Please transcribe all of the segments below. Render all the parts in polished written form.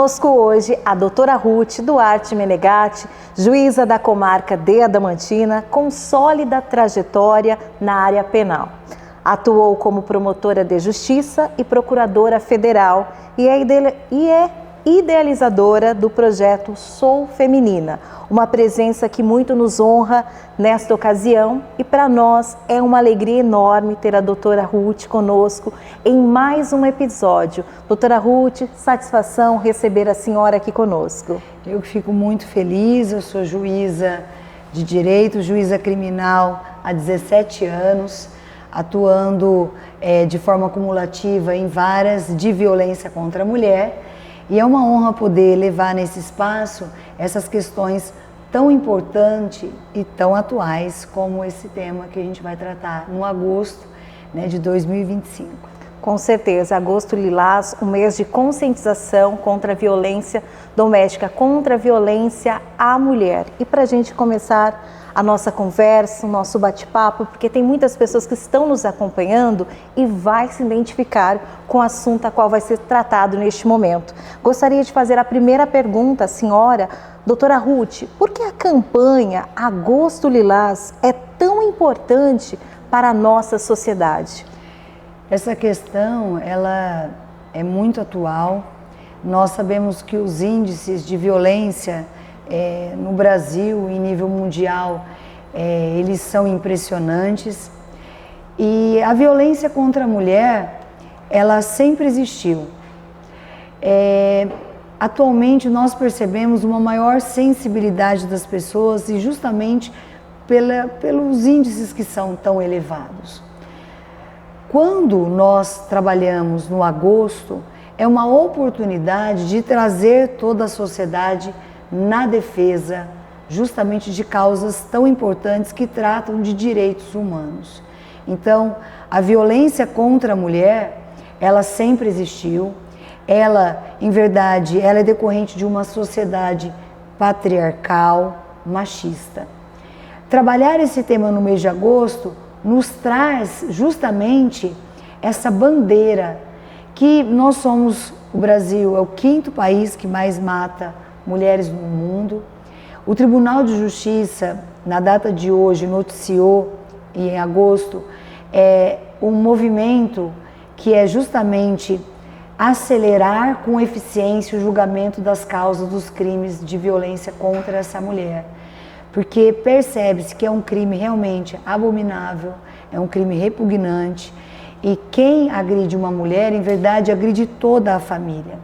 Conosco hoje a doutora Ruth Duarte Menegatti, juíza da comarca de Adamantina, com sólida trajetória na área penal. Atuou como promotora de justiça e procuradora federal e é idealizadora do projeto Sou Feminina, uma presença que muito nos honra nesta ocasião, e para nós é uma alegria enorme ter a doutora Ruth conosco em mais um episódio. Doutora Ruth, satisfação receber a senhora aqui conosco. Eu fico muito feliz, eu sou juíza de direito, juíza criminal há 17 anos, atuando de forma cumulativa em varas de violência contra a mulher. E é uma honra poder levar nesse espaço essas questões tão importantes e tão atuais como esse tema que a gente vai tratar no agosto, de 2025. Com certeza, agosto lilás, um mês de conscientização contra a violência doméstica, contra a violência à mulher. E para a gente começar a nossa conversa, o nosso bate-papo, porque tem muitas pessoas que estão nos acompanhando e vai se identificar com o assunto a qual vai ser tratado neste momento. Gostaria de fazer a primeira pergunta à senhora, doutora Ruth, por que a campanha Agosto Lilás é tão importante para a nossa sociedade? Essa questão, ela é muito atual. Nós sabemos que os índices de violência no Brasil, em nível mundial, eles são impressionantes. E a violência contra a mulher, ela sempre existiu. Atualmente nós percebemos uma maior sensibilidade das pessoas e justamente pelos índices que são tão elevados. Quando nós trabalhamos no agosto, é uma oportunidade de trazer toda a sociedade na defesa justamente de causas tão importantes que tratam de direitos humanos. Então, a violência contra a mulher, ela sempre existiu. Ela, em verdade, ela é decorrente de uma sociedade patriarcal, machista. Trabalhar esse tema no mês de agosto nos traz justamente essa bandeira que nós somos, o Brasil é o 5º país que mais mata mulheres no mundo. O Tribunal de Justiça, na data de hoje, noticiou, e em agosto, um movimento que é justamente acelerar com eficiência o julgamento das causas dos crimes de violência contra essa mulher. Porque percebe-se que é um crime realmente abominável, é um crime repugnante, e quem agride uma mulher, em verdade, agride toda a família.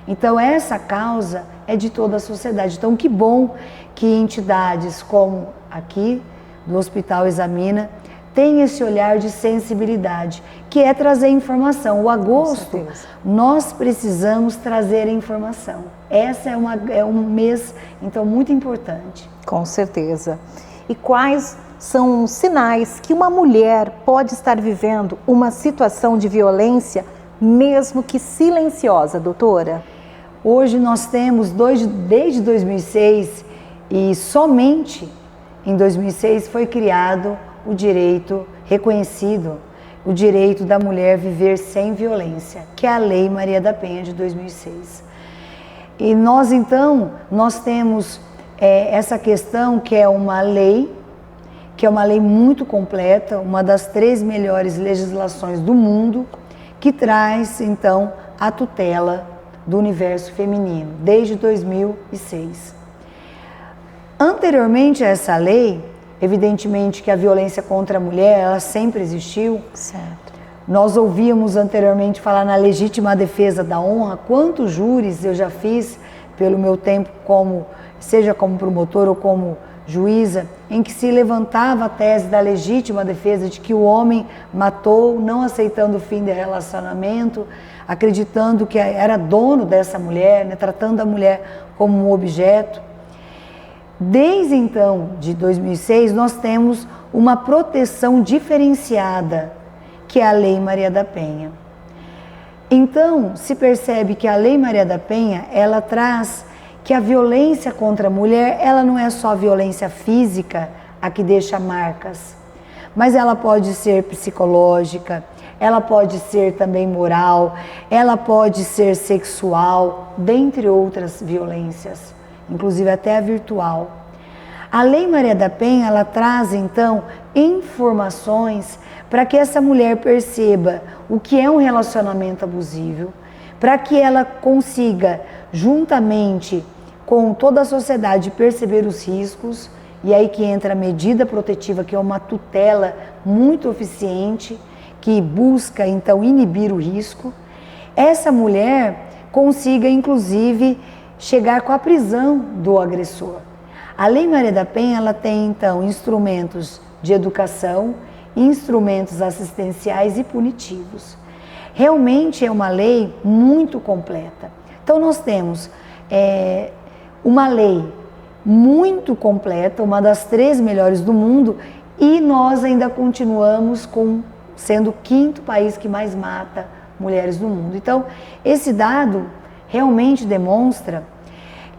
Então essa causa é de toda a sociedade. Então que bom que entidades como aqui do Hospital Examina têm esse olhar de sensibilidade, que é trazer informação. O agosto, nós precisamos trazer informação. Essa é um mês, então, muito importante. Com certeza. E quais são os sinais que uma mulher pode estar vivendo uma situação de violência, mesmo que silenciosa, doutora? Hoje nós temos, desde 2006, e somente em 2006 foi criado o direito reconhecido, o direito da mulher viver sem violência, que é a Lei Maria da Penha de 2006. E nós então, nós temos essa questão que é uma lei muito completa, uma das 3 melhores legislações do mundo, que traz então a tutela do universo feminino, desde 2006. Anteriormente a essa lei, evidentemente que a violência contra a mulher, ela sempre existiu. Certo. Nós ouvíamos anteriormente falar na legítima defesa da honra. Quantos júris eu já fiz pelo meu tempo, seja como promotor ou como juíza, em que se levantava a tese da legítima defesa de que o homem matou, não aceitando o fim do relacionamento, acreditando que era dono dessa mulher, tratando a mulher como um objeto. Desde então, de 2006, nós temos uma proteção diferenciada, que é a Lei Maria da Penha. Então, se percebe que a Lei Maria da Penha, ela traz que a violência contra a mulher, ela não é só a violência física, a que deixa marcas, mas ela pode ser psicológica, ela pode ser também moral, ela pode ser sexual, dentre outras violências, inclusive até a virtual. A Lei Maria da Penha, ela traz então informações para que essa mulher perceba o que é um relacionamento abusivo, para que ela consiga, juntamente com toda a sociedade, perceber os riscos, e aí que entra a medida protetiva, que é uma tutela muito eficiente, que busca então inibir o risco. Essa mulher consiga inclusive chegar com a prisão do agressor. A Lei Maria da Penha, ela tem então instrumentos de educação, instrumentos assistenciais e punitivos. Realmente é uma lei muito completa. Então nós temos uma lei muito completa, uma das 3 melhores do mundo, e nós ainda continuamos sendo o 5º país que mais mata mulheres no mundo. Então esse dado realmente demonstra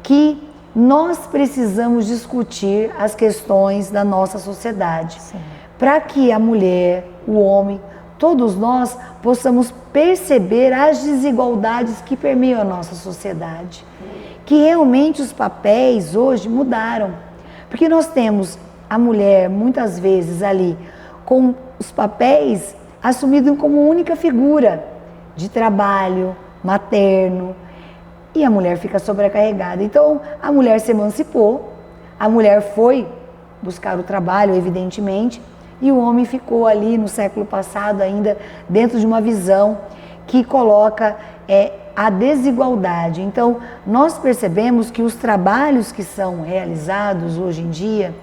que nós precisamos discutir as questões da nossa sociedade, para que a mulher, o homem, todos nós possamos perceber as desigualdades que permeiam a nossa sociedade. Que realmente os papéis hoje mudaram. Porque nós temos a mulher, muitas vezes ali, com os papéis assumidos como única figura de trabalho, materno, e a mulher fica sobrecarregada. Então, a mulher se emancipou, a mulher foi buscar o trabalho, evidentemente, e o homem ficou ali no século passado ainda dentro de uma visão que coloca a desigualdade. Então, nós percebemos que os trabalhos que são realizados hoje em dia,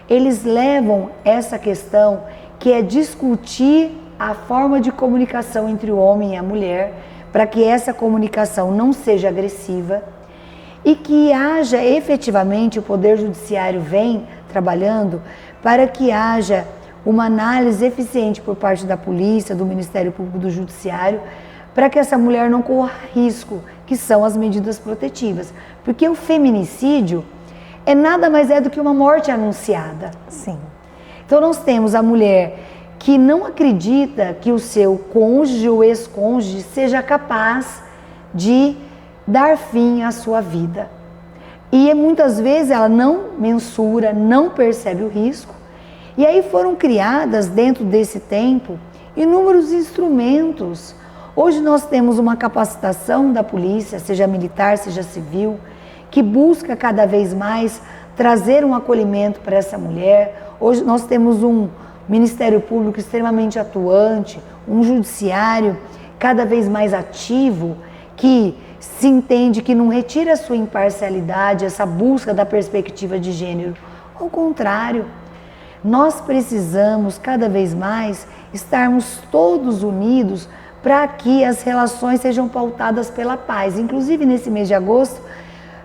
eles levam essa questão que é discutir a forma de comunicação entre o homem e a mulher, para que essa comunicação não seja agressiva e que haja efetivamente, o Poder Judiciário vem trabalhando para que haja uma análise eficiente por parte da polícia, do Ministério Público, do Judiciário, para que essa mulher não corra risco, que são as medidas protetivas. Porque o feminicídio nada mais do que uma morte anunciada. Sim. Então nós temos a mulher que não acredita que o seu cônjuge ou ex-cônjuge seja capaz de dar fim à sua vida. E muitas vezes ela não mensura, não percebe o risco. E aí foram criadas dentro desse tempo inúmeros instrumentos. Hoje nós temos uma capacitação da polícia, seja militar, seja civil, que busca cada vez mais trazer um acolhimento para essa mulher. Hoje nós temos um Ministério Público extremamente atuante, um judiciário cada vez mais ativo, que se entende que não retira a sua imparcialidade, essa busca da perspectiva de gênero. Ao contrário, nós precisamos cada vez mais estarmos todos unidos para que as relações sejam pautadas pela paz. Inclusive nesse mês de agosto,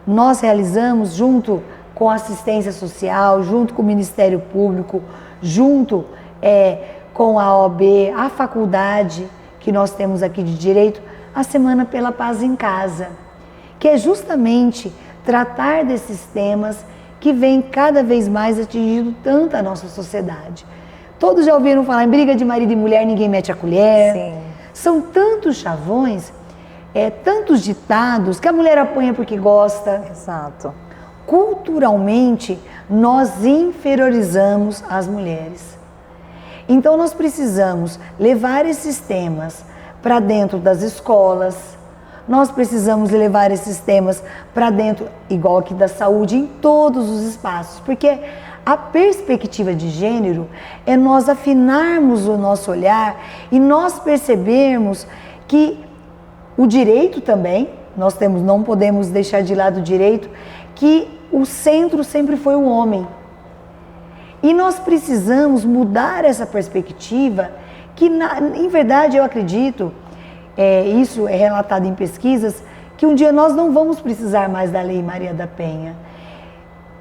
nós realizamos junto com a assistência social, junto com o Ministério Público, junto com a OAB, a faculdade que nós temos aqui de Direito, a Semana pela Paz em Casa, que é justamente tratar desses temas que vem cada vez mais atingindo tanto a nossa sociedade. Todos já ouviram falar em briga de marido e mulher, ninguém mete a colher. Sim. São tantos chavões, tantos ditados, que a mulher apanha porque gosta. Exato. Culturalmente, nós inferiorizamos as mulheres. Então nós precisamos levar esses temas para dentro das escolas, nós precisamos levar esses temas para dentro, igual aqui da saúde, em todos os espaços, porque a perspectiva de gênero é nós afinarmos o nosso olhar e nós percebermos que o direito também, não podemos deixar de lado o direito, que o centro sempre foi o homem. E nós precisamos mudar essa perspectiva, que em verdade eu acredito, isso é relatado em pesquisas, que um dia nós não vamos precisar mais da Lei Maria da Penha.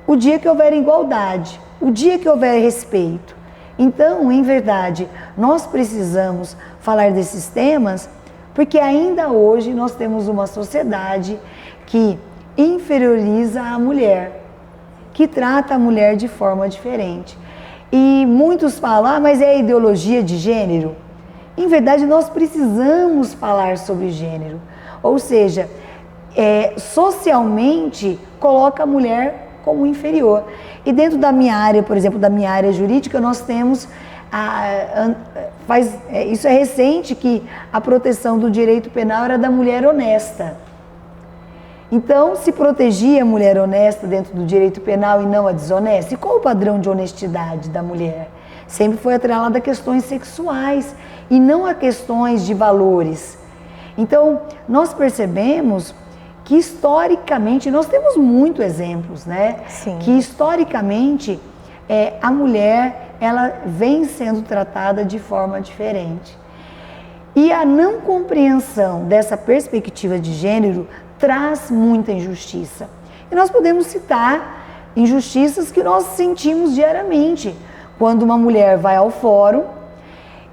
O dia que houver igualdade, o dia que houver respeito. Então, em verdade, nós precisamos falar desses temas, porque ainda hoje nós temos uma sociedade que inferioriza a mulher, que trata a mulher de forma diferente. E muitos falam, mas é a ideologia de gênero? Em verdade, nós precisamos falar sobre gênero. Ou seja, socialmente coloca a mulher como inferior. E dentro da minha área, por exemplo, da minha área jurídica, nós temos, isso é recente, que a proteção do direito penal era da mulher honesta. Então, se protegia a mulher honesta dentro do direito penal e não a desonesta, e qual o padrão de honestidade da mulher? Sempre foi atrelada a questões sexuais e não a questões de valores. Então, nós percebemos que historicamente, nós temos muitos exemplos, né? Sim. Que historicamente a mulher, ela vem sendo tratada de forma diferente. E a não compreensão dessa perspectiva de gênero traz muita injustiça. E nós podemos citar injustiças que nós sentimos diariamente. Quando uma mulher vai ao fórum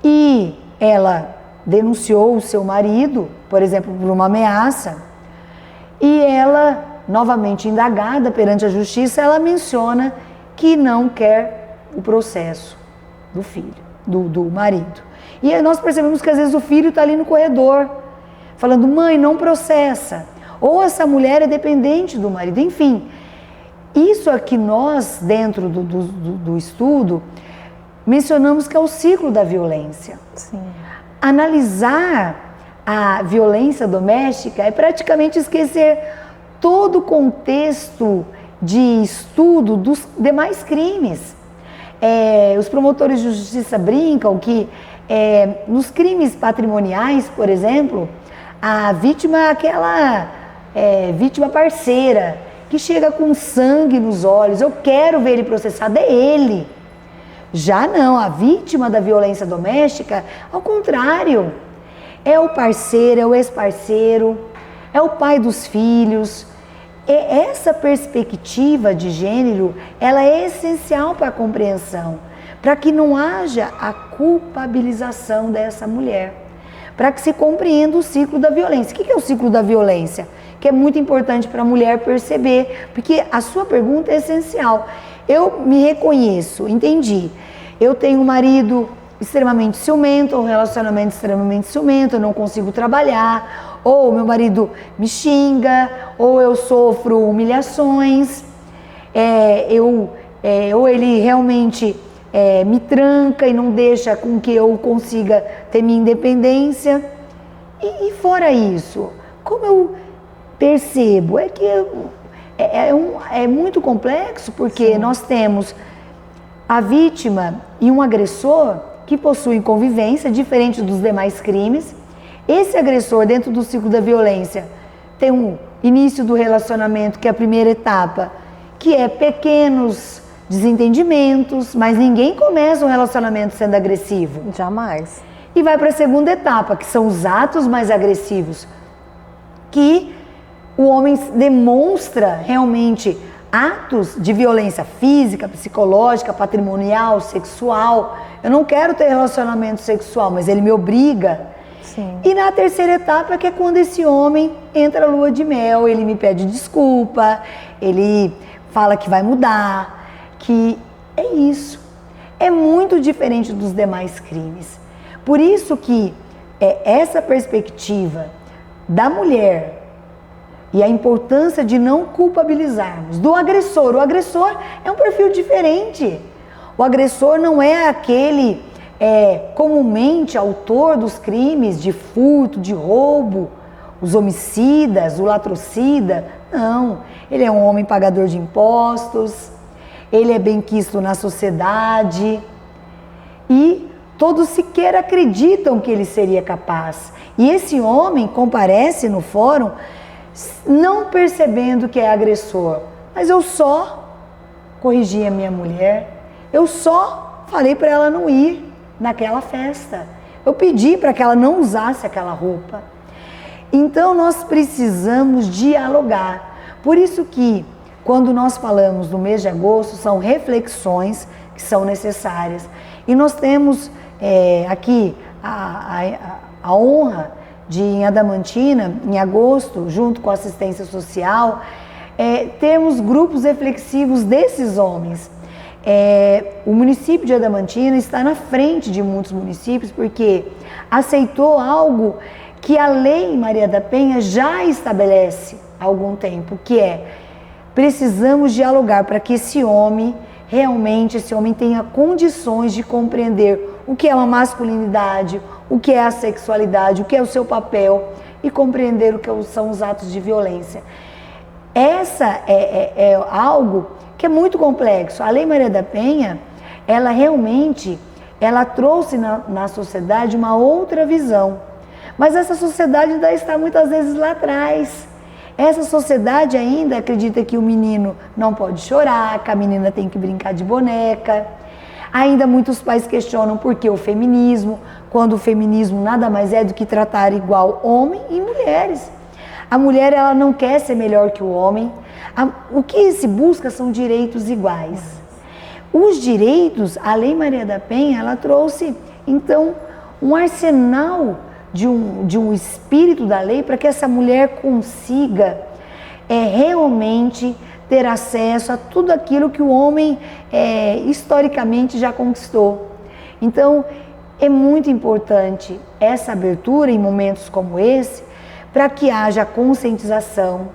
e ela denunciou o seu marido, por exemplo, por uma ameaça, e ela, novamente indagada perante a justiça, ela menciona que não quer o processo do filho, do marido. E aí nós percebemos que às vezes o filho está ali no corredor, falando, mãe, não processa. Ou essa mulher é dependente do marido, enfim. Isso aqui nós, dentro do estudo, mencionamos que é o ciclo da violência. Sim. Analisar a violência doméstica é praticamente esquecer todo o contexto de estudo dos demais crimes. Os promotores de justiça brincam que nos crimes patrimoniais, por exemplo, a vítima é aquela vítima parceira, que chega com sangue nos olhos, eu quero ver ele processado, é ele. Já não, a vítima da violência doméstica, ao contrário, é o parceiro, é o ex-parceiro, é o pai dos filhos. E essa perspectiva de gênero, ela é essencial para a compreensão, para que não haja a culpabilização dessa mulher, para que se compreenda o ciclo da violência. O que é o ciclo da violência? Que é muito importante para a mulher perceber, porque a sua pergunta é essencial. Eu me reconheço, entendi. Eu tenho um marido extremamente ciumento, um relacionamento extremamente ciumento, eu não consigo trabalhar, ou meu marido me xinga, ou eu sofro humilhações, ou ele realmente me tranca e não deixa com que eu consiga ter minha independência. E fora isso, como eu percebo? É que é muito complexo, porque nós temos a vítima e um agressor que possuem convivência diferente dos demais crimes. Esse agressor, dentro do ciclo da violência, tem um início do relacionamento, que é a primeira etapa, que é pequenos desentendimentos, mas ninguém começa um relacionamento sendo agressivo. Jamais. E vai para a segunda etapa, que são os atos mais agressivos, que o homem demonstra realmente atos de violência física, psicológica, patrimonial, sexual. Eu não quero ter relacionamento sexual, mas ele me obriga. Sim. E na terceira etapa, que é quando esse homem entra a lua de mel, ele me pede desculpa, ele fala que vai mudar, que é isso. É muito diferente dos demais crimes. Por isso que essa perspectiva da mulher e a importância de não culpabilizarmos do agressor. O agressor é um perfil diferente. O agressor não é aquele comumente autor dos crimes de furto, de roubo, os homicidas, o latrocida. Não, ele é um homem pagador de impostos, ele é benquisto na sociedade e todos sequer acreditam que ele seria capaz. E esse homem comparece no fórum não percebendo que é agressor, mas eu só corrigi a minha mulher, eu só falei para ela não ir naquela festa, eu pedi para que ela não usasse aquela roupa. Então nós precisamos dialogar. Por isso que quando nós falamos do mês de agosto, são reflexões que são necessárias. E nós temos aqui a honra de, em Adamantina, em agosto, junto com a assistência social, termos grupos reflexivos desses homens. O município de Adamantina está na frente de muitos municípios porque aceitou algo que a Lei Maria da Penha já estabelece há algum tempo, que precisamos dialogar para que esse homem tenha condições de compreender o que é uma masculinidade, o que é a sexualidade, o que é o seu papel e compreender o que são os atos de violência. Essa é algo que é muito complexo. A Lei Maria da Penha, ela trouxe na sociedade uma outra visão. Mas essa sociedade ainda está muitas vezes lá atrás. Essa sociedade ainda acredita que o menino não pode chorar, que a menina tem que brincar de boneca. Ainda muitos pais questionam por que o feminismo, quando o feminismo nada mais é do que tratar igual homem e mulheres. A mulher, ela não quer ser melhor que o homem. O que se busca são direitos iguais. Os direitos, a Lei Maria da Penha, ela trouxe, então, um arsenal de um espírito da lei para que essa mulher consiga realmente ter acesso a tudo aquilo que o homem historicamente já conquistou. Então, é muito importante essa abertura em momentos como esse, para que haja conscientização,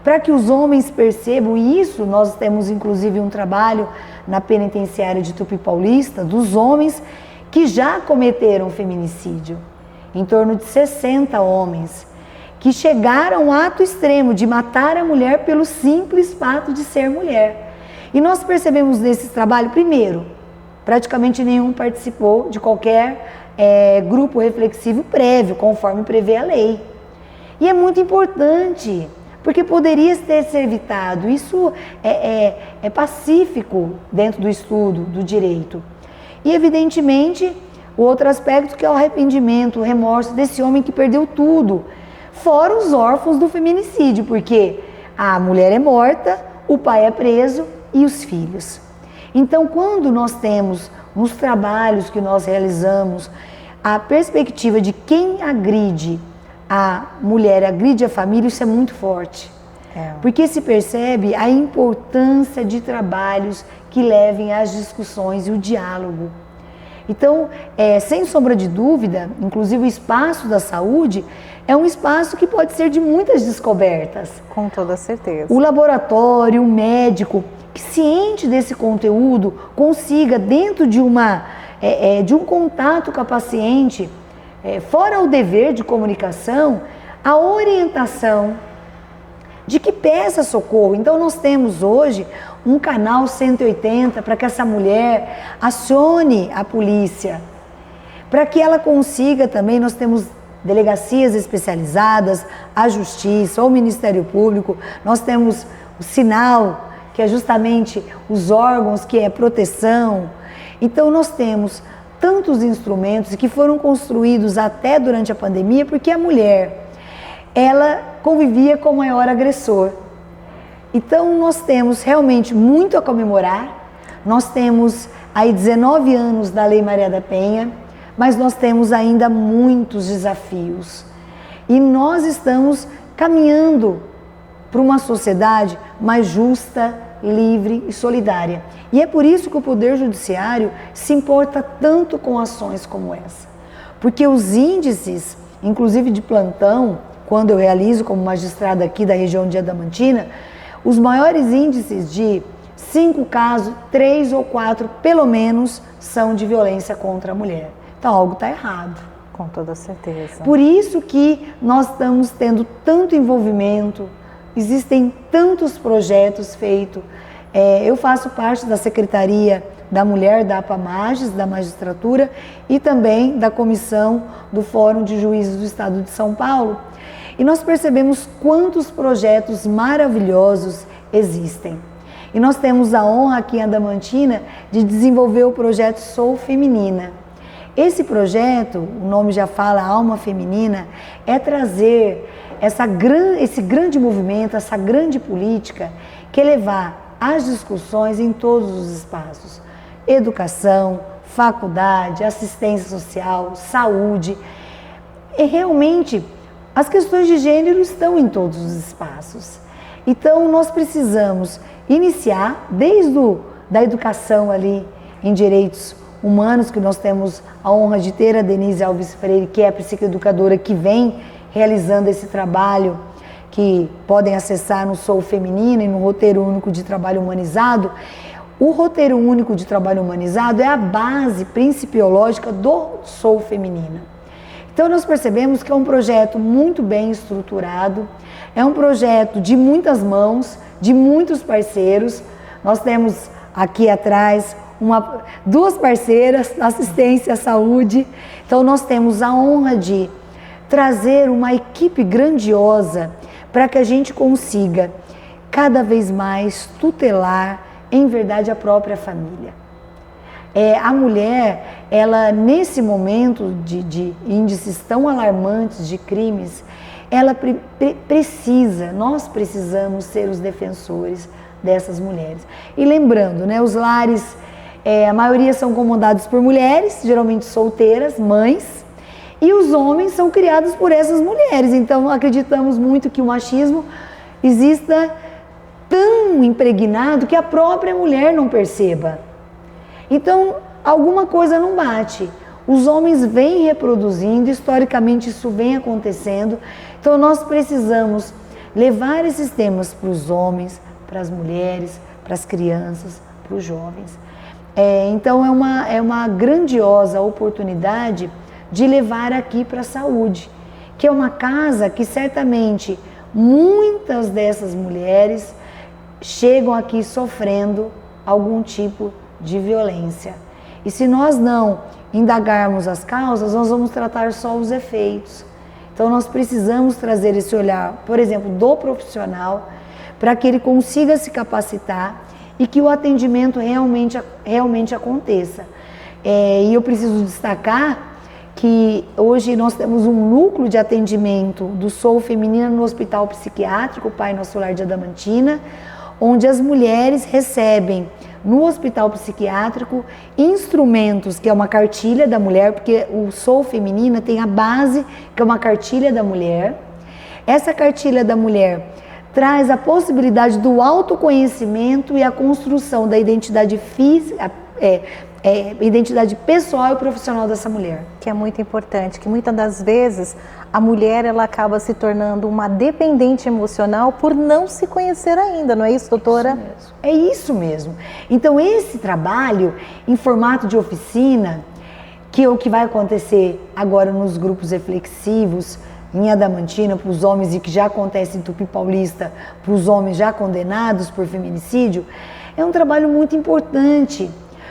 para que os homens percebam, e isso nós temos inclusive um trabalho na penitenciária de Tupi Paulista, dos homens que já cometeram feminicídio, em torno de 60 homens, que chegaram ao ato extremo de matar a mulher pelo simples fato de ser mulher. E nós percebemos nesse trabalho, primeiro, praticamente nenhum participou de qualquer grupo reflexivo prévio, conforme prevê a lei. E é muito importante, porque poderia ter sido evitado. Isso é pacífico dentro do estudo do direito. E, evidentemente, o outro aspecto que é o arrependimento, o remorso desse homem que perdeu tudo, fora os órfãos do feminicídio, porque a mulher é morta, o pai é preso e os filhos. Então, quando nós temos nos trabalhos que nós realizamos a perspectiva de quem agride a mulher, agride a família, isso é muito forte. Porque se percebe a importância de trabalhos que levem às discussões e o diálogo. Então, sem sombra de dúvida, inclusive o espaço da saúde é um espaço que pode ser de muitas descobertas. Com toda certeza. O laboratório, o médico, que ciente desse conteúdo, consiga dentro de um contato com a paciente, fora o dever de comunicação, a orientação de que peça socorro. Então nós temos hoje um canal 180 para que essa mulher acione a polícia, para que ela consiga também, nós temos delegacias especializadas, a Justiça, o Ministério Público, nós temos o Sinal, que é justamente os órgãos que é proteção. Então nós temos tantos instrumentos que foram construídos até durante a pandemia, porque a mulher, ela convivia com o maior agressor. Então nós temos realmente muito a comemorar. Nós temos aí 19 anos da Lei Maria da Penha, mas nós temos ainda muitos desafios. E nós estamos caminhando para uma sociedade mais justa, livre e solidária. E é por isso que o Poder Judiciário se importa tanto com ações como essa. Porque os índices, inclusive de plantão, quando eu realizo como magistrada aqui da região de Adamantina, os maiores índices de 5 casos, 3 ou 4 pelo menos, são de violência contra a mulher. Então algo está errado. Com toda certeza. Por isso que nós estamos tendo tanto envolvimento, existem tantos projetos feitos. Eu faço parte da Secretaria da Mulher da APAMages, da Magistratura, e também da Comissão do Fórum de Juízes do Estado de São Paulo. E nós percebemos quantos projetos maravilhosos existem. E nós temos a honra aqui em Adamantina de desenvolver o projeto Sou Feminina. Esse projeto, o nome já fala, Alma Feminina, é trazer esse grande movimento, essa grande política que é levar as discussões em todos os espaços. Educação, faculdade, assistência social, saúde. E realmente, as questões de gênero estão em todos os espaços. Então, nós precisamos iniciar desde da educação ali em direitos humanos, que nós temos a honra de ter a Denise Alves Freire, que é a psicoeducadora que vem realizando esse trabalho, que podem acessar no Sou Feminina e no Roteiro Único de Trabalho Humanizado. O Roteiro Único de Trabalho Humanizado é a base principiológica do Sou Feminina. Então nós percebemos que é um projeto muito bem estruturado, é um projeto de muitas mãos, de muitos parceiros. Nós temos aqui atrás duas parceiras, assistência à saúde. Então nós temos a honra de trazer uma equipe grandiosa para que a gente consiga cada vez mais tutelar, em verdade, a própria família. A mulher, ela nesse momento de índices tão alarmantes de crimes, ela nós precisamos ser os defensores dessas mulheres. E lembrando, né, os lares, a maioria são comandados por mulheres, geralmente solteiras, mães, e os homens são criados por essas mulheres. Então acreditamos muito que o machismo exista tão impregnado que a própria mulher não perceba. Então alguma coisa não bate. Os homens vêm reproduzindo, historicamente isso vem acontecendo. Então nós precisamos levar esses temas para os homens, para as mulheres, para as crianças, para os jovens. Então é uma grandiosa oportunidade de levar aqui para a saúde, que é uma casa que certamente muitas dessas mulheres chegam aqui sofrendo algum tipo de violência. E se nós não indagarmos as causas, nós vamos tratar só os efeitos. Então nós precisamos trazer esse olhar, por exemplo, do profissional, para que ele consiga se capacitar e que o atendimento realmente aconteça. E eu preciso destacar que hoje nós temos um núcleo de atendimento do Sou Feminina no Hospital Psiquiátrico Pai Nosso Lar de Adamantina, onde as mulheres recebem no Hospital Psiquiátrico instrumentos, que é uma cartilha da mulher, porque o Sou Feminina tem a base, que é uma cartilha da mulher. Essa cartilha da mulher traz a possibilidade do autoconhecimento e a construção da identidade física, identidade pessoal e profissional dessa mulher. Que é muito importante, que muitas das vezes a mulher ela acaba se tornando uma dependente emocional por não se conhecer ainda, não é isso, doutora? É isso mesmo. Então esse trabalho em formato de oficina, que é o que vai acontecer agora nos grupos reflexivos, em Adamantina, para os homens, e que já acontece em Tupi Paulista, para os homens já condenados por feminicídio, é um trabalho muito importante.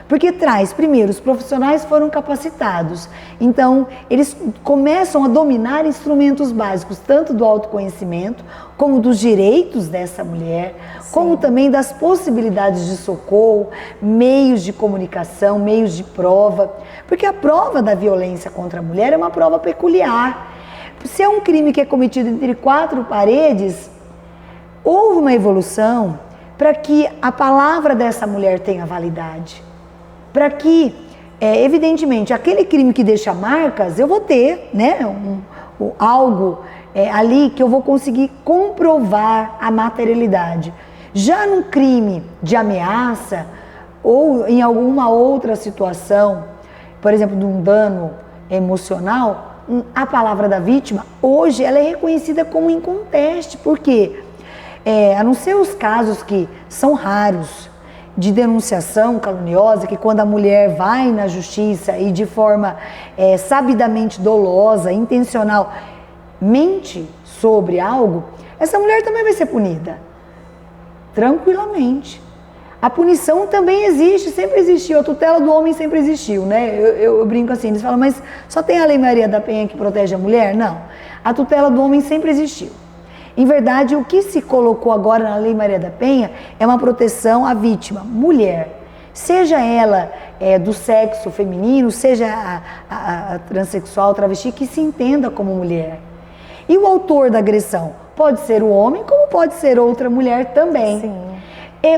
Porque traz, primeiro, os profissionais foram capacitados, então eles começam a dominar instrumentos básicos, tanto do autoconhecimento, como dos direitos dessa mulher, sim, como também das possibilidades de socorro, meios de comunicação, meios de prova, porque a prova da violência contra a mulher é uma prova peculiar. Se é um crime que é cometido entre quatro paredes, houve uma evolução para que a palavra dessa mulher tenha validade. Para que, evidentemente, aquele crime que deixa marcas, eu vou ter, né, algo ali que eu vou conseguir comprovar a materialidade. Já no crime de ameaça ou em alguma outra situação, por exemplo, de um dano emocional, a palavra da vítima, hoje, ela é reconhecida como inconteste. Por quê? A não ser os casos que são raros, de denunciação caluniosa, que quando a mulher vai na justiça e de forma sabidamente dolosa, intencional, mente sobre algo, essa mulher também vai ser punida, tranquilamente. A punição também existe, sempre existiu, a tutela do homem sempre existiu, né? Eu brinco assim, eles falam, mas só tem a Lei Maria da Penha que protege a mulher? Não, a tutela do homem sempre existiu. Em verdade, o que se colocou agora na Lei Maria da Penha é uma proteção à vítima, mulher. Seja ela do sexo feminino, seja a transexual, travesti, que se entenda como mulher. E o autor da agressão pode ser o homem, como pode ser outra mulher também. Sim.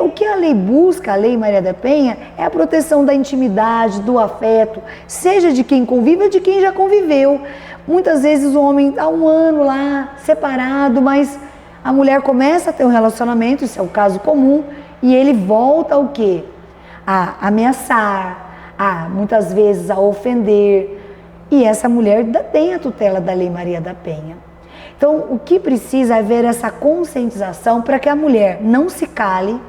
O que a lei busca, a Lei Maria da Penha, é a proteção da intimidade, do afeto, seja de quem convive ou de quem já conviveu. Muitas vezes o homem está 1 ano lá, separado, mas a mulher começa a ter um relacionamento, isso é o caso comum, e ele volta ao quê? a ameaçar, a muitas vezes a ofender. E essa mulher tem a tutela da Lei Maria da Penha. Então, o que precisa é ver essa conscientização para que a mulher não se cale,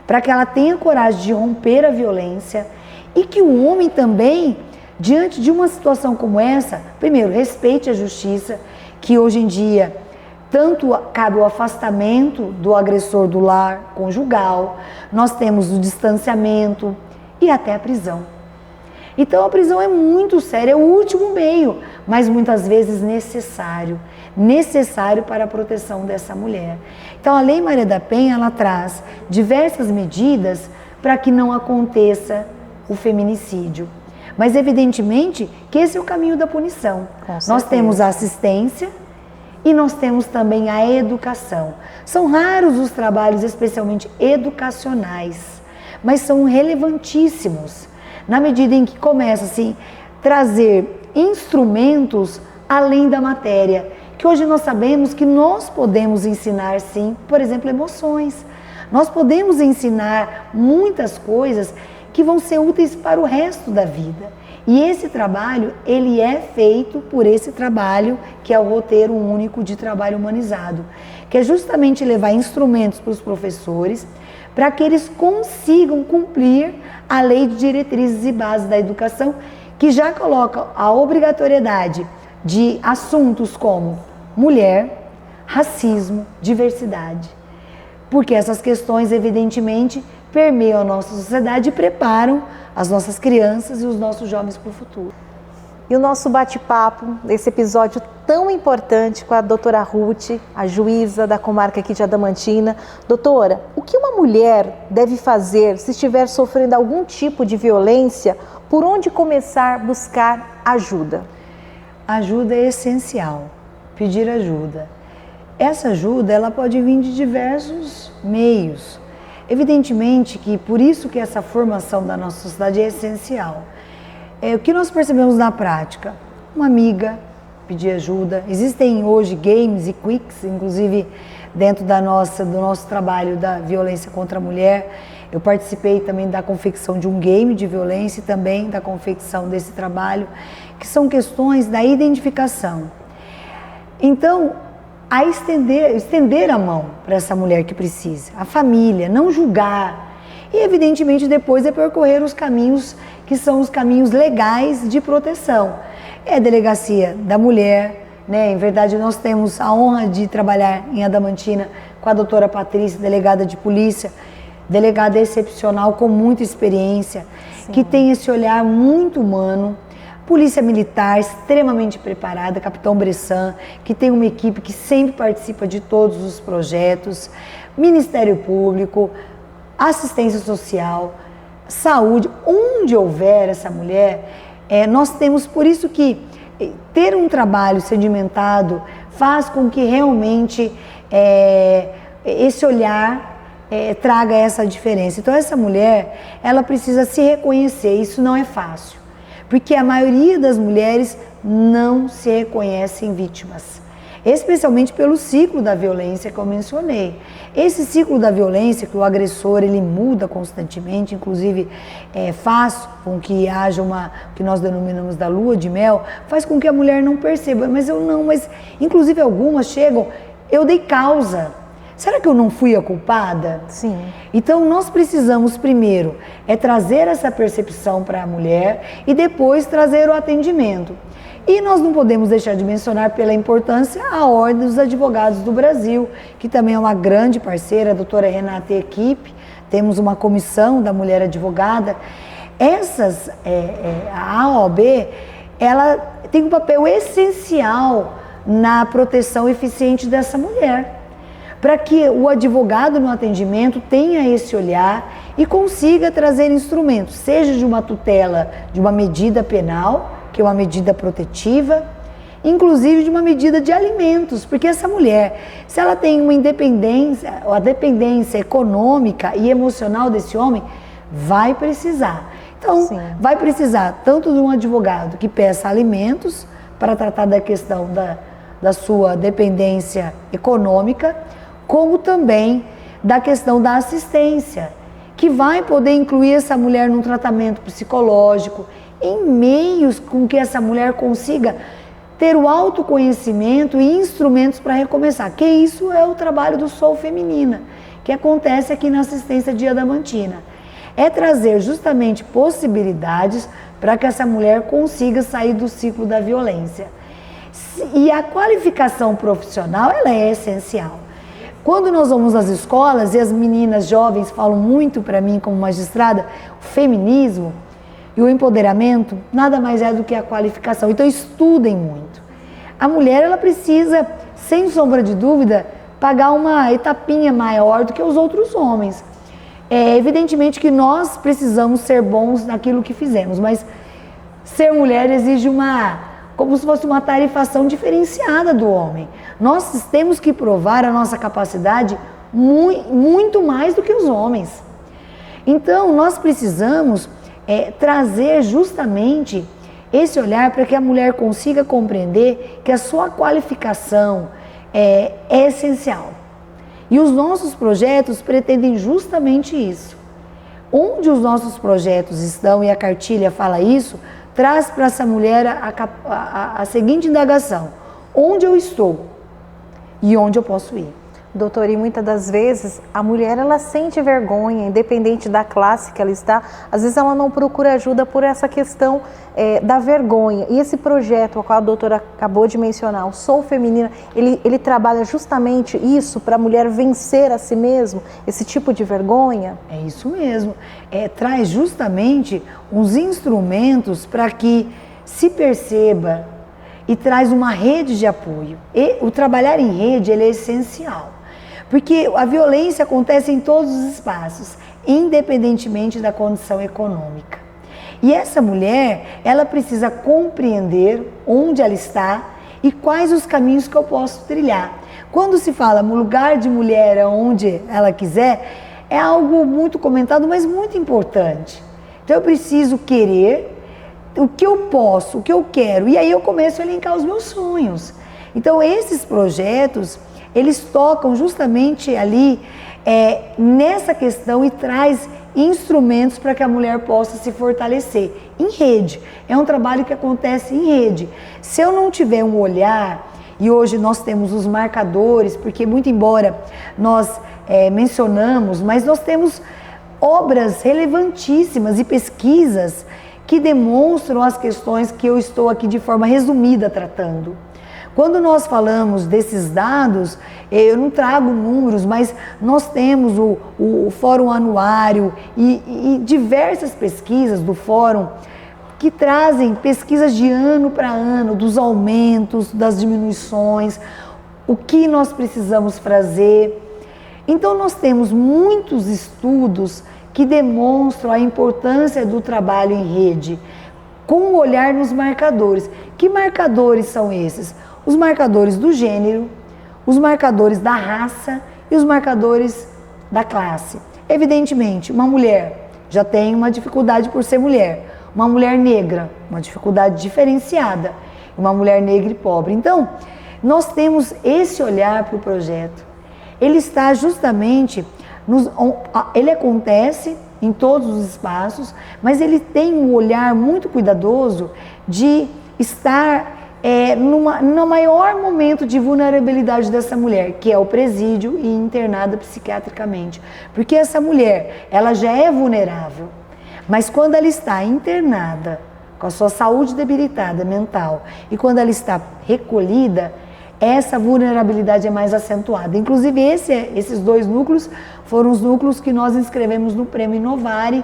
para que ela tenha coragem de romper a violência e que o homem também, diante de uma situação como essa, primeiro, respeite a justiça, que hoje em dia tanto cabe o afastamento do agressor do lar conjugal, nós temos o distanciamento e até a prisão. Então a prisão é muito séria, é o último meio, mas muitas vezes necessário para a proteção dessa mulher. Então a Lei Maria da Penha, ela traz diversas medidas para que não aconteça o feminicídio. Mas evidentemente que esse é o caminho da punição. Nós temos a assistência e nós temos também a educação. São raros os trabalhos especialmente educacionais, mas são relevantíssimos. Na medida em que começa assim, trazer instrumentos além da matéria, que hoje nós sabemos que nós podemos ensinar sim, por exemplo, emoções. Nós podemos ensinar muitas coisas que vão ser úteis para o resto da vida. E esse trabalho, ele é feito por esse trabalho que é o roteiro único de trabalho humanizado, que é justamente levar instrumentos para os professores, para que eles consigam cumprir a Lei de Diretrizes e Bases da Educação, que já coloca a obrigatoriedade de assuntos como mulher, racismo, diversidade. Porque essas questões, evidentemente, permeiam a nossa sociedade e preparam as nossas crianças e os nossos jovens para o futuro. E o nosso bate-papo, esse episódio tão importante com a doutora Ruth, a juíza da comarca aqui de Adamantina. Doutora, o que uma mulher deve fazer se estiver sofrendo algum tipo de violência? Por onde começar a buscar ajuda? Ajuda é essencial, pedir ajuda. Essa ajuda, ela pode vir de diversos meios. Evidentemente que por isso que essa formação da nossa sociedade é essencial. O que nós percebemos na prática? Uma amiga pedir ajuda. Existem hoje games e quicks, inclusive dentro do nosso trabalho da violência contra a mulher. Eu participei também da confecção de um game de violência e também da confecção desse trabalho, que são questões da identificação. Então, estender a mão para essa mulher que precisa, a família, não julgar. E evidentemente depois é percorrer os caminhos que são os caminhos legais de proteção. É a delegacia da mulher, né? Em verdade nós temos a honra de trabalhar em Adamantina com a doutora Patrícia, delegada de polícia, delegada excepcional com muita experiência, sim, que tem esse olhar muito humano. Polícia Militar extremamente preparada, Capitão Bressan, que tem uma equipe que sempre participa de todos os projetos, Ministério Público, assistência social, saúde, onde houver essa mulher, nós temos, por isso que ter um trabalho sedimentado faz com que realmente esse olhar traga essa diferença. Então essa mulher, ela precisa se reconhecer, isso não é fácil, porque a maioria das mulheres não se reconhecem vítimas, especialmente pelo ciclo da violência que eu mencionei. Esse ciclo da violência, que o agressor ele muda constantemente, inclusive faz com que haja o que nós denominamos da lua de mel, faz com que a mulher não perceba, mas inclusive algumas chegam, eu dei causa. Será que eu não fui a culpada? Sim. Então nós precisamos primeiro trazer essa percepção para a mulher e depois trazer o atendimento. E nós não podemos deixar de mencionar pela importância a Ordem dos Advogados do Brasil, que também é uma grande parceira, a doutora Renata e equipe, temos uma comissão da mulher advogada. A AOB, ela tem um papel essencial na proteção eficiente dessa mulher, para que o advogado no atendimento tenha esse olhar e consiga trazer instrumentos, seja de uma tutela, de uma medida penal, que é uma medida protetiva, inclusive de uma medida de alimentos, porque essa mulher, se ela tem uma independência, a dependência econômica e emocional desse homem, vai precisar. Então, sim, vai precisar tanto de um advogado que peça alimentos para tratar da questão da sua dependência econômica, como também da questão da assistência, que que vai poder incluir essa mulher num tratamento psicológico, em meios com que essa mulher consiga ter o autoconhecimento e instrumentos para recomeçar. Que isso é o trabalho do Sou Feminina, que acontece aqui na assistência diadamantina. É trazer justamente possibilidades para que essa mulher consiga sair do ciclo da violência. E a qualificação profissional, ela é essencial. Quando nós vamos às escolas e as meninas jovens falam muito para mim como magistrada, o feminismo e o empoderamento nada mais é do que a qualificação. Então estudem muito. A mulher, ela precisa, sem sombra de dúvida, pagar uma etapinha maior do que os outros homens. É evidentemente que nós precisamos ser bons naquilo que fizemos, mas ser mulher exige como se fosse uma tarifação diferenciada do homem. Nós temos que provar a nossa capacidade muito mais do que os homens. Então, nós precisamos trazer justamente esse olhar para que a mulher consiga compreender que a sua qualificação é essencial. E os nossos projetos pretendem justamente isso. Onde os nossos projetos estão, e a cartilha fala isso, traz para essa mulher a seguinte indagação: onde eu estou e onde eu posso ir? Doutora, e muitas das vezes a mulher, ela sente vergonha, independente da classe que ela está, às vezes ela não procura ajuda por essa questão da vergonha. E esse projeto, o qual a doutora acabou de mencionar, o Sou Feminina, ele trabalha justamente isso, para a mulher vencer a si mesma, esse tipo de vergonha? É isso mesmo, traz justamente uns instrumentos para que se perceba e traz uma rede de apoio. E o trabalhar em rede, ele é essencial. Porque a violência acontece em todos os espaços, independentemente da condição econômica. E essa mulher, ela precisa compreender onde ela está e quais os caminhos que eu posso trilhar. Quando se fala no lugar de mulher onde ela quiser, é algo muito comentado, mas muito importante. Então eu preciso querer o que eu posso, o que eu quero, e aí eu começo a elencar os meus sonhos. Então esses projetos, eles tocam justamente ali nessa questão e traz instrumentos para que a mulher possa se fortalecer em rede. É um trabalho que acontece em rede. Se eu não tiver um olhar, e hoje nós temos os marcadores, porque muito embora nós mencionamos, mas nós temos obras relevantíssimas e pesquisas que demonstram as questões que eu estou aqui de forma resumida tratando. Quando nós falamos desses dados, eu não trago números, mas nós temos o Fórum Anuário e diversas pesquisas do Fórum que trazem pesquisas de ano para ano, dos aumentos, das diminuições, o que nós precisamos fazer. Então nós temos muitos estudos que demonstram a importância do trabalho em rede, com o olhar nos marcadores. Que marcadores são esses? Os marcadores do gênero, os marcadores da raça e os marcadores da classe. Evidentemente, uma mulher já tem uma dificuldade por ser mulher, uma mulher negra, uma dificuldade diferenciada, uma mulher negra e pobre. Então, nós temos esse olhar para o projeto. Ele está justamente, ele acontece em todos os espaços, mas ele tem um olhar muito cuidadoso de estar no maior momento de vulnerabilidade dessa mulher, que é o presídio e internada psiquiatricamente. Porque essa mulher, ela já é vulnerável, mas quando ela está internada, com a sua saúde debilitada mental, e quando ela está recolhida, essa vulnerabilidade é mais acentuada. Inclusive, esses dois núcleos foram os núcleos que nós inscrevemos no Prêmio Inovare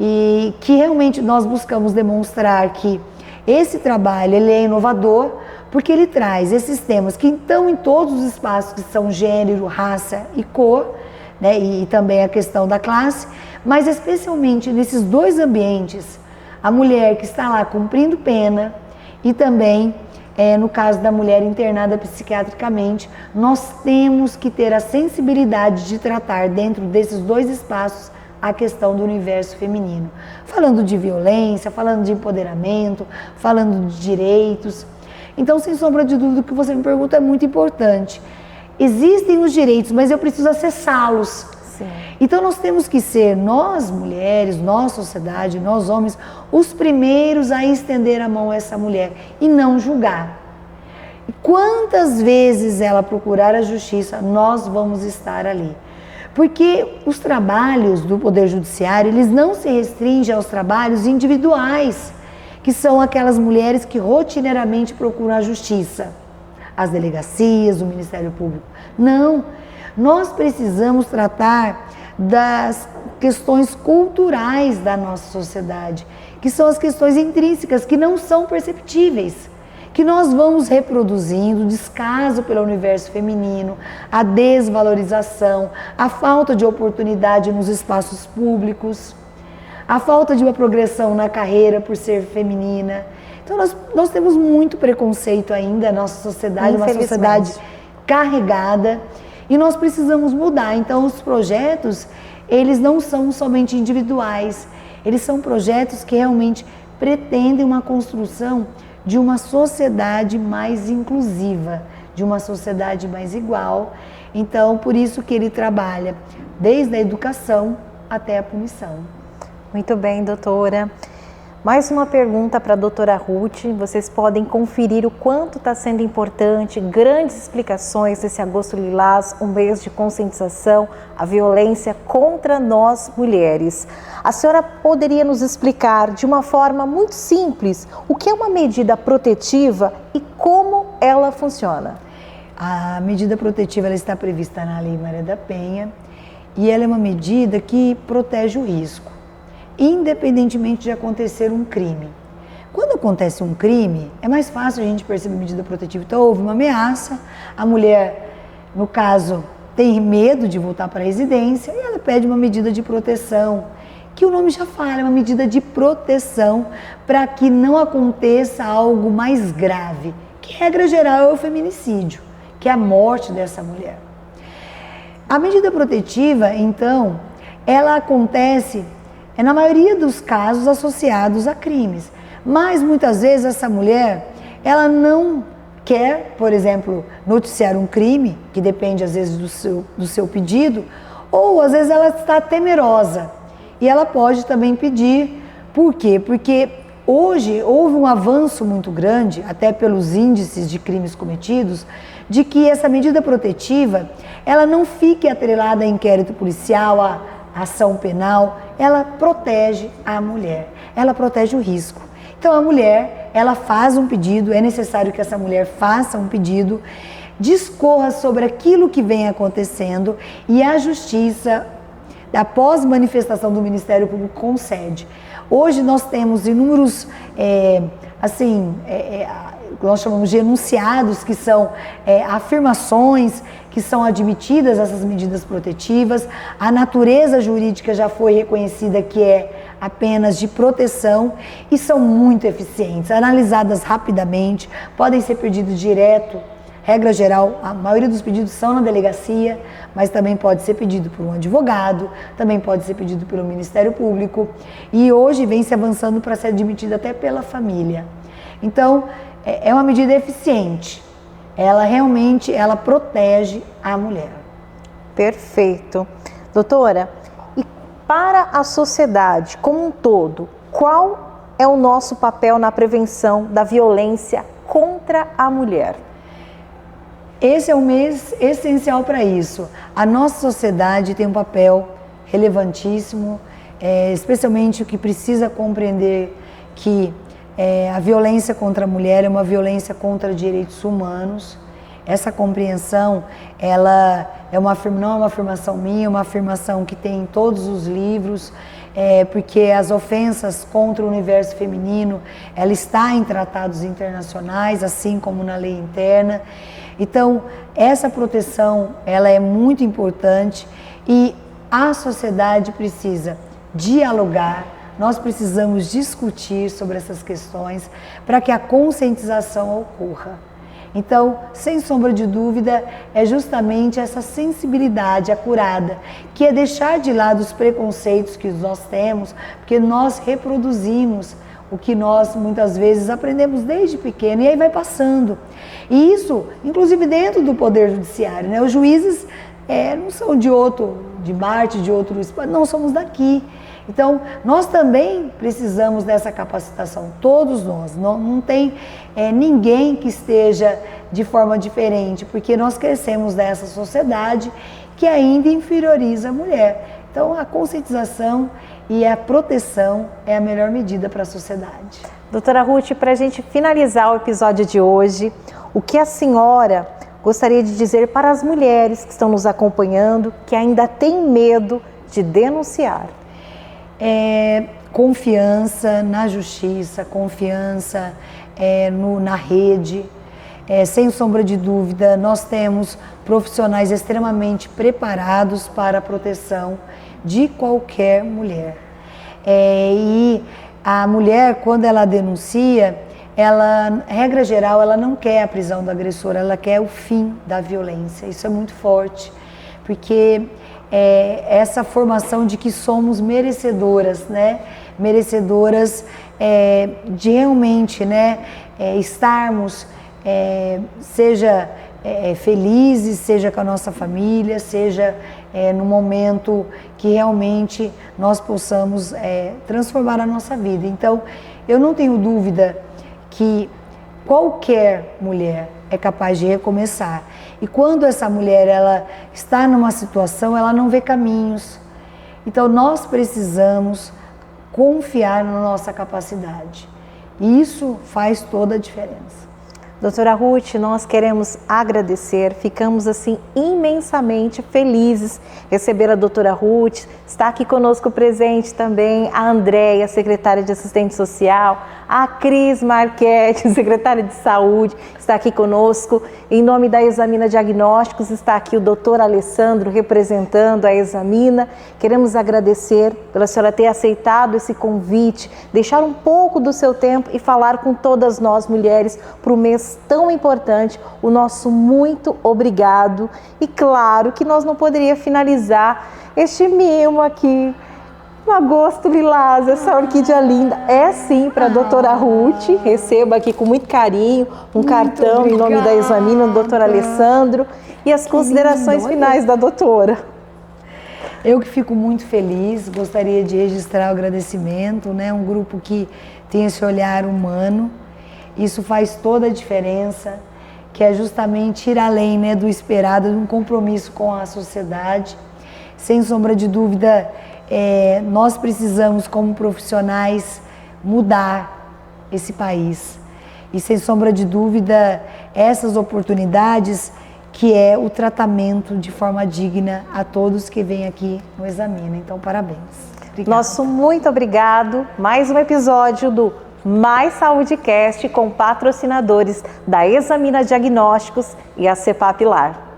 e que realmente nós buscamos demonstrar que esse trabalho ele é inovador, porque ele traz esses temas que estão em todos os espaços, que são gênero, raça e cor, né, e também a questão da classe, mas especialmente nesses dois ambientes, a mulher que está lá cumprindo pena e também, no caso da mulher internada psiquiatricamente, nós temos que ter a sensibilidade de tratar dentro desses dois espaços a questão do universo feminino. Falando de violência, falando de empoderamento, falando de direitos. Então, sem sombra de dúvida, o que você me pergunta é muito importante. Existem os direitos, mas eu preciso acessá-los. Sim. Então nós temos que ser, nós mulheres, nós sociedade, nós homens, os primeiros a estender a mão a essa mulher e não julgar. E quantas vezes ela procurar a justiça, nós vamos estar ali. Porque os trabalhos do Poder Judiciário, eles não se restringem aos trabalhos individuais, que são aquelas mulheres que rotineiramente procuram a justiça, as delegacias, o Ministério Público. Não, nós precisamos tratar das questões culturais da nossa sociedade, que são as questões intrínsecas, que não são perceptíveis, que nós vamos reproduzindo o descaso pelo universo feminino, a desvalorização, a falta de oportunidade nos espaços públicos, a falta de uma progressão na carreira por ser feminina. Então nós temos muito preconceito ainda na nossa sociedade, uma sociedade carregada, e nós precisamos mudar. Então os projetos, eles não são somente individuais, eles são projetos que realmente pretendem uma construção de uma sociedade mais inclusiva, de uma sociedade mais igual. Então, por isso que ele trabalha desde a educação até a punição. Muito bem, doutora. Mais uma pergunta para a doutora Ruth. Vocês podem conferir o quanto está sendo importante, grandes explicações desse Agosto Lilás, um mês de conscientização à violência contra nós mulheres. A senhora poderia nos explicar de uma forma muito simples o que é uma medida protetiva e como ela funciona? A medida protetiva ela está prevista na Lei Maria da Penha e ela é uma medida que protege o risco, independentemente de acontecer um crime. Quando acontece um crime, é mais fácil a gente perceber a medida protetiva. Então, houve uma ameaça, a mulher, no caso, tem medo de voltar para a residência e ela pede uma medida de proteção, que o nome já fala, é uma medida de proteção para que não aconteça algo mais grave, que regra geral é o feminicídio, que é a morte dessa mulher. A medida protetiva, então, ela acontece na maioria dos casos associados a crimes, mas muitas vezes essa mulher, ela não quer, por exemplo, noticiar um crime, que depende às vezes do seu pedido, ou às vezes ela está temerosa e ela pode também pedir. Por quê? Porque hoje houve um avanço muito grande, até pelos índices de crimes cometidos, de que essa medida protetiva, ela não fique atrelada a inquérito policial, a ação penal, ela protege a mulher, ela protege o risco. Então a mulher, ela faz um pedido, é necessário que essa mulher faça um pedido, discorra sobre aquilo que vem acontecendo e a justiça, após manifestação do Ministério Público, concede. Hoje nós temos inúmeros, nós chamamos de enunciados, que são afirmações que são admitidas essas medidas protetivas. A natureza jurídica já foi reconhecida que é apenas de proteção e são muito eficientes, analisadas rapidamente, podem ser pedidos direto. Regra geral, a maioria dos pedidos são na delegacia, mas também pode ser pedido por um advogado, também pode ser pedido pelo Ministério Público e hoje vem se avançando para ser admitido até pela família. Então, é uma medida eficiente, ela realmente protege a mulher. Perfeito. Doutora, e para a sociedade como um todo, qual é o nosso papel na prevenção da violência contra a mulher? Esse é um mês essencial para isso. A nossa sociedade tem um papel relevantíssimo, especialmente o que precisa compreender que a violência contra a mulher é uma violência contra direitos humanos. Essa compreensão, ela não é uma afirmação minha, é uma afirmação que tem em todos os livros, porque as ofensas contra o universo feminino, ela está em tratados internacionais, assim como na lei interna. Então, essa proteção, ela é muito importante e a sociedade precisa dialogar, nós precisamos discutir sobre essas questões para que a conscientização ocorra. Então, sem sombra de dúvida, é justamente essa sensibilidade acurada, que é deixar de lado os preconceitos que nós temos, porque nós reproduzimos o que nós muitas vezes aprendemos desde pequeno e aí vai passando. E isso, inclusive dentro do Poder Judiciário, né? Os juízes não são de Marte, de outro espaço, não somos daqui. Então, nós também precisamos dessa capacitação, todos nós. Não tem ninguém que esteja de forma diferente, porque nós crescemos nessa sociedade que ainda inferioriza a mulher. Então, a conscientização e a proteção é a melhor medida para a sociedade. Doutora Ruth, para a gente finalizar o episódio de hoje, o que a senhora gostaria de dizer para as mulheres que estão nos acompanhando, que ainda têm medo de denunciar? Confiança na justiça, confiança na rede. Sem sombra de dúvida, nós temos profissionais extremamente preparados para a proteção de qualquer mulher. E a mulher, quando ela denuncia, regra geral, ela não quer a prisão do agressor, ela quer o fim da violência. Isso é muito forte, porque essa formação de que somos merecedoras, né? Merecedoras de realmente, né? Estarmos, seja felizes, seja com a nossa família, seja no momento que realmente nós possamos transformar a nossa vida. Então, eu não tenho dúvida que qualquer mulher é capaz de recomeçar. E quando essa mulher ela está numa situação, ela não vê caminhos. Então nós precisamos confiar na nossa capacidade. E isso faz toda a diferença. Doutora Ruth, nós queremos agradecer, ficamos assim imensamente felizes receber a doutora Ruth, está aqui conosco presente também a Andréia, secretária de Assistente Social, a Cris Marchetti, secretária de Saúde, está aqui conosco. Em nome da Examina Diagnósticos está aqui o doutor Alessandro representando a Examina. Queremos agradecer pela senhora ter aceitado esse convite, deixar um pouco do seu tempo e falar com todas nós mulheres para o mês tão importante. O nosso muito obrigado. E claro que nós não poderíamos finalizar este mimo aqui, um agosto lilás, essa orquídea linda. É sim para a doutora Ruth, receba aqui com muito carinho um cartão em nome da Examina, do doutor Alessandro, e as considerações finais da doutora. Eu que fico muito feliz, gostaria de registrar o agradecimento, né? Um grupo que tem esse olhar humano, isso faz toda a diferença, que é justamente ir além, né, do esperado, de um compromisso com a sociedade. Sem sombra de dúvida, nós precisamos, como profissionais, mudar esse país. E sem sombra de dúvida, essas oportunidades que é o tratamento de forma digna a todos que vêm aqui no Examina. Então, parabéns. Obrigada. Nosso muito obrigado. Mais um episódio do Mais Saúde Cast com patrocinadores da Examina Diagnósticos e a Cepapilar.